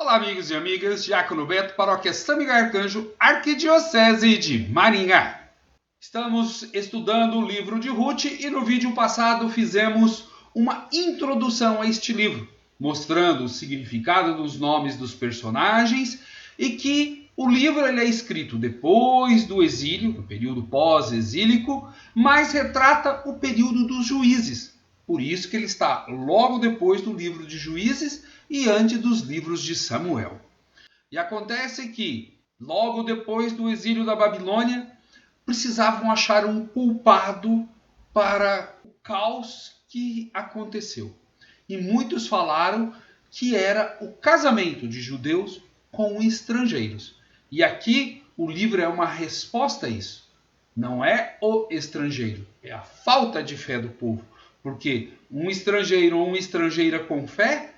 Olá, amigos e amigas, Diácono Beto, Paróquia São Miguel Arcanjo, Arquidiocese de Maringá. Estamos estudando o livro de Ruth e no vídeo passado fizemos uma introdução a este livro, mostrando o significado dos nomes dos personagens e que o livro ele é escrito depois do exílio, no período pós-exílico, mas retrata o período dos juízes. Por isso que ele está logo depois do livro de Juízes e antes dos livros de Samuel. E acontece que, logo depois do exílio da Babilônia, precisavam achar um culpado para o caos que aconteceu. E muitos falaram que era o casamento de judeus com estrangeiros. E aqui o livro é uma resposta a isso. Não é o estrangeiro, é a falta de fé do povo. Porque um estrangeiro ou uma estrangeira com fé,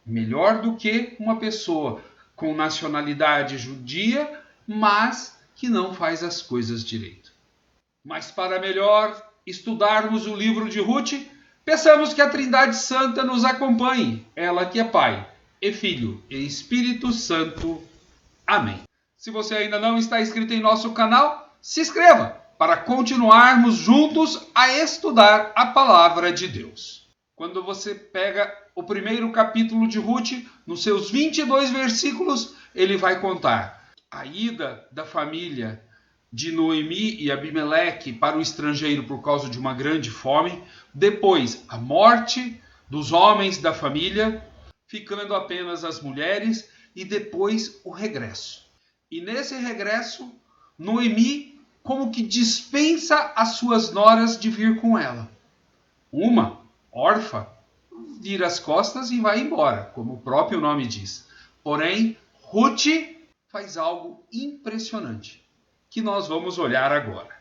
melhor do que uma pessoa com nacionalidade judia, mas que não faz as coisas direito. Mas para melhor estudarmos o livro de Ruth, peçamos que a Trindade Santa nos acompanhe, ela que é Pai, e Filho, e Espírito Santo. Amém. Se você ainda não está inscrito em nosso canal, se inscreva para continuarmos juntos a estudar a Palavra de Deus. Quando você pega o primeiro capítulo de Ruth, nos seus 22 versículos, ele vai contar a ida da família de Noemi e Abimeleque para o estrangeiro por causa de uma grande fome, depois a morte dos homens da família, ficando apenas as mulheres, e depois o regresso. E nesse regresso, Noemi como que dispensa as suas noras de vir com ela. Uma, órfã, vira as costas e vai embora, como o próprio nome diz. Porém, Ruth faz algo impressionante, que nós vamos olhar agora.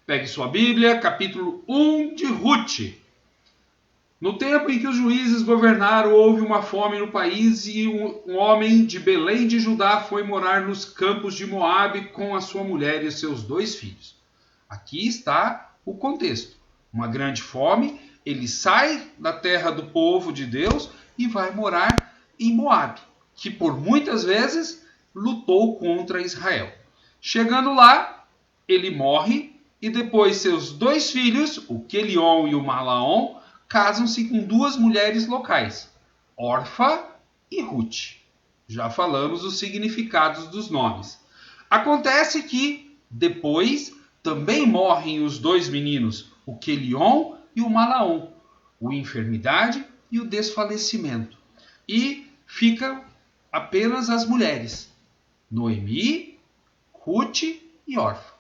Pegue sua Bíblia, capítulo 1 de Ruth. No tempo em que os juízes governaram, houve uma fome no país e um homem de Belém de Judá foi morar nos campos de Moabe com a sua mulher e seus 2 filhos. Aqui está o contexto. Uma grande fome, ele sai da terra do povo de Deus e vai morar em Moabe, que por muitas vezes lutou contra Israel. Chegando lá, ele morre e depois seus 2 filhos, o Quelion e o Malaom, casam-se com 2 mulheres locais, Orfa e Ruth. Já falamos os significados dos nomes. Acontece que depois também morrem os 2 meninos, o Quelion e o Malaom, o enfermidade e o desfalecimento. E ficam apenas as mulheres, Noemi, Ruth e Orfa.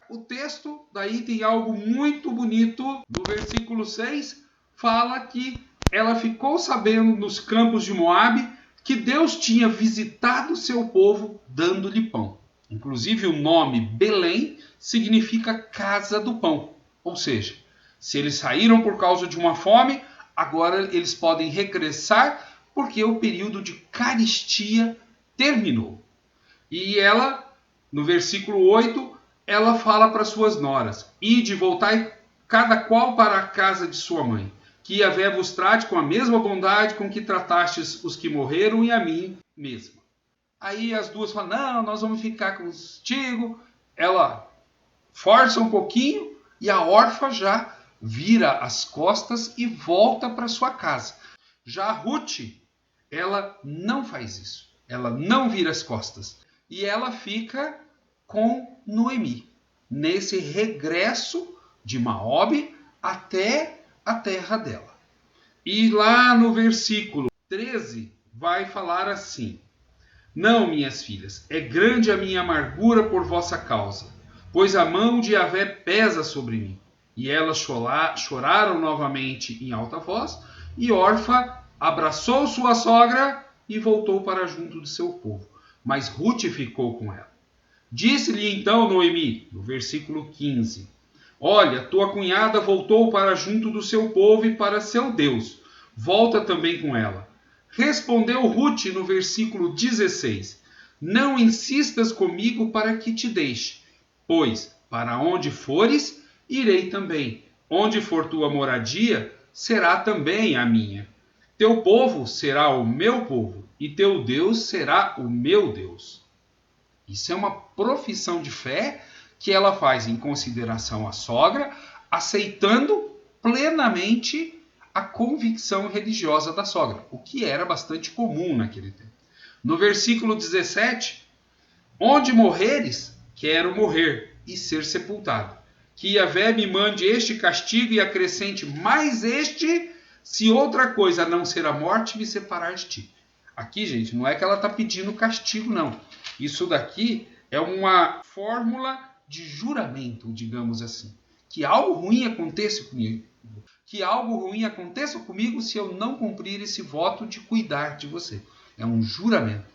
O texto daí tem algo muito bonito. No versículo 6, fala que ela ficou sabendo nos campos de Moabe que Deus tinha visitado seu povo dando-lhe pão. Inclusive o nome Belém significa casa do pão. Ou seja, se eles saíram por causa de uma fome, agora eles podem regressar porque o período de carestia terminou. E ela, no versículo 8, ela fala para suas noras: ide, voltai cada qual para a casa de sua mãe, que Yahvé vos trate com a mesma bondade com que tratastes os que morreram e a mim mesma. Aí as 2 falam: não, nós vamos ficar contigo. Ela força um pouquinho e a órfã já vira as costas e volta para sua casa. Já a Ruth, ela não faz isso. Ela não vira as costas. E ela fica com Noemi, nesse regresso de Moabe até a terra dela. E lá no versículo 13 vai falar assim: não, minhas filhas, é grande a minha amargura por vossa causa, pois a mão de Yahvé pesa sobre mim. E elas choraram novamente em alta voz, e Orfa abraçou sua sogra e voltou para junto de seu povo. Mas Ruth ficou com ela. Disse-lhe então Noemi, no versículo 15: olha, tua cunhada voltou para junto do seu povo e para seu Deus. Volta também com ela. Respondeu Ruth no versículo 16: não insistas comigo para que te deixe, pois para onde fores, irei também. Onde for tua moradia, será também a minha. Teu povo será o meu povo, e teu Deus será o meu Deus. Isso é uma profissão de fé que ela faz em consideração à sogra, aceitando plenamente a convicção religiosa da sogra, o que era bastante comum naquele tempo. No versículo 17, onde morreres, quero morrer e ser sepultado. Que Yahvé me mande este castigo e acrescente mais este, se outra coisa não ser a morte, me separar de ti. Aqui, gente, não é que ela está pedindo castigo, não. Isso daqui é uma fórmula de juramento, digamos assim. Que algo ruim aconteça comigo. Que algo ruim aconteça comigo se eu não cumprir esse voto de cuidar de você. É um juramento.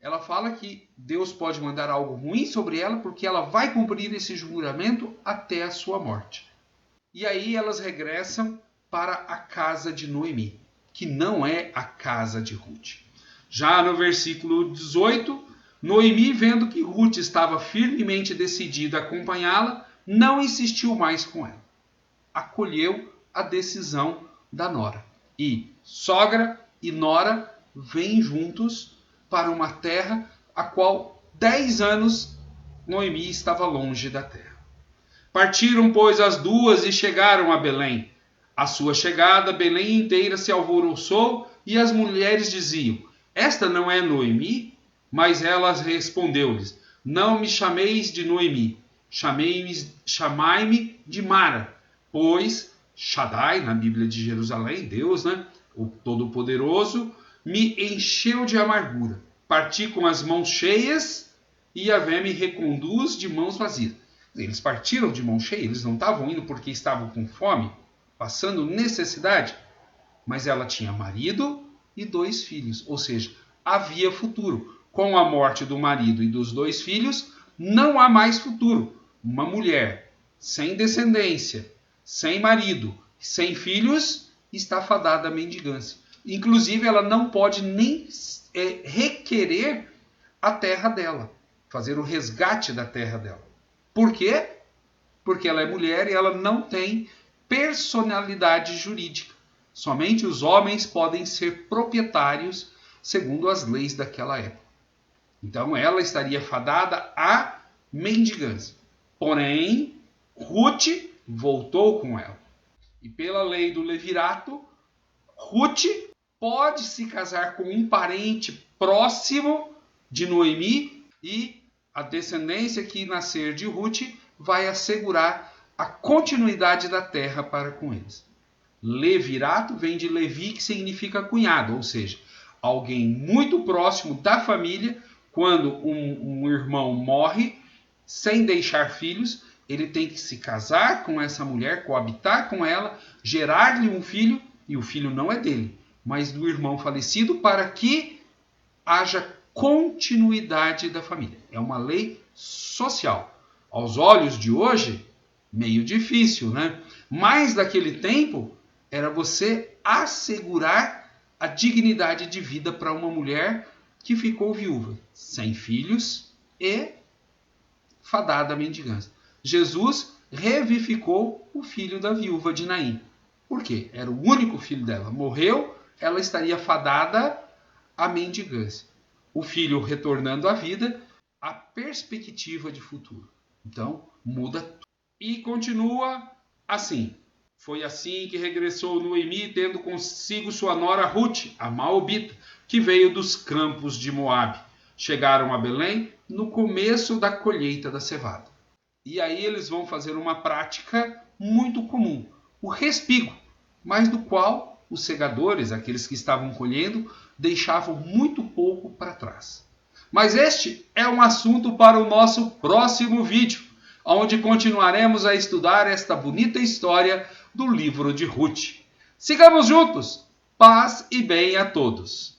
Ela fala que Deus pode mandar algo ruim sobre ela porque ela vai cumprir esse juramento até a sua morte. E aí elas regressam para a casa de Noemi, que não é a casa de Ruth. Já no versículo 18, Noemi, vendo que Ruth estava firmemente decidida a acompanhá-la, não insistiu mais com ela. Acolheu a decisão da nora. E sogra e nora vêm juntos para uma terra a qual 10 anos Noemi estava longe da terra. Partiram, pois, as duas e chegaram a Belém. À sua chegada, Belém inteira se alvoroçou e as mulheres diziam: esta não é Noemi? Mas ela respondeu-lhes: não me chameis de Noemi, chamai-me de Mara, pois Shaddai, na Bíblia de Jerusalém, Deus, o Todo-Poderoso, me encheu de amargura. Parti com as mãos cheias e Yahvé me reconduz de mãos vazias. Eles partiram de mão cheia, eles não estavam indo porque estavam com fome, passando necessidade, mas ela tinha marido e 2 filhos, ou seja, havia futuro. Com a morte do marido e dos 2 filhos, não há mais futuro. Uma mulher sem descendência, sem marido, sem filhos, está fadada à mendigância. Inclusive, ela não pode nem requerer a terra dela, fazer o resgate da terra dela. Por quê? Porque ela é mulher e ela não tem personalidade jurídica. Somente os homens podem ser proprietários segundo as leis daquela época. Então ela estaria fadada à mendigância. Porém, Ruth voltou com ela. E pela lei do levirato, Ruth pode se casar com um parente próximo de Noemi e a descendência que nascer de Ruth vai assegurar a continuidade da terra para com eles. Levirato vem de Levi, que significa cunhado, ou seja, alguém muito próximo da família. Quando um irmão morre sem deixar filhos, ele tem que se casar com essa mulher, coabitar com ela, gerar-lhe um filho, e o filho não é dele, mas do irmão falecido, para que haja continuidade da família. É uma lei social. Aos olhos de hoje, meio difícil, né? Mas daquele tempo, era você assegurar a dignidade de vida para uma mulher que ficou viúva, sem filhos e fadada à mendigância. Jesus revivificou o filho da viúva de Naim. Por quê? Era o único filho dela. Morreu, ela estaria fadada à mendigância. O filho retornando à vida, a perspectiva de futuro. Então, muda tudo. E continua assim. Foi assim que regressou Noemi, tendo consigo sua nora Ruth, a Moabita, que veio dos campos de Moabe. Chegaram a Belém no começo da colheita da cevada. E aí eles vão fazer uma prática muito comum, o respigo, mas do qual os segadores, aqueles que estavam colhendo, deixavam muito pouco para trás. Mas este é um assunto para o nosso próximo vídeo, onde continuaremos a estudar esta bonita história do livro de Ruth. Sigamos juntos! Paz e bem a todos!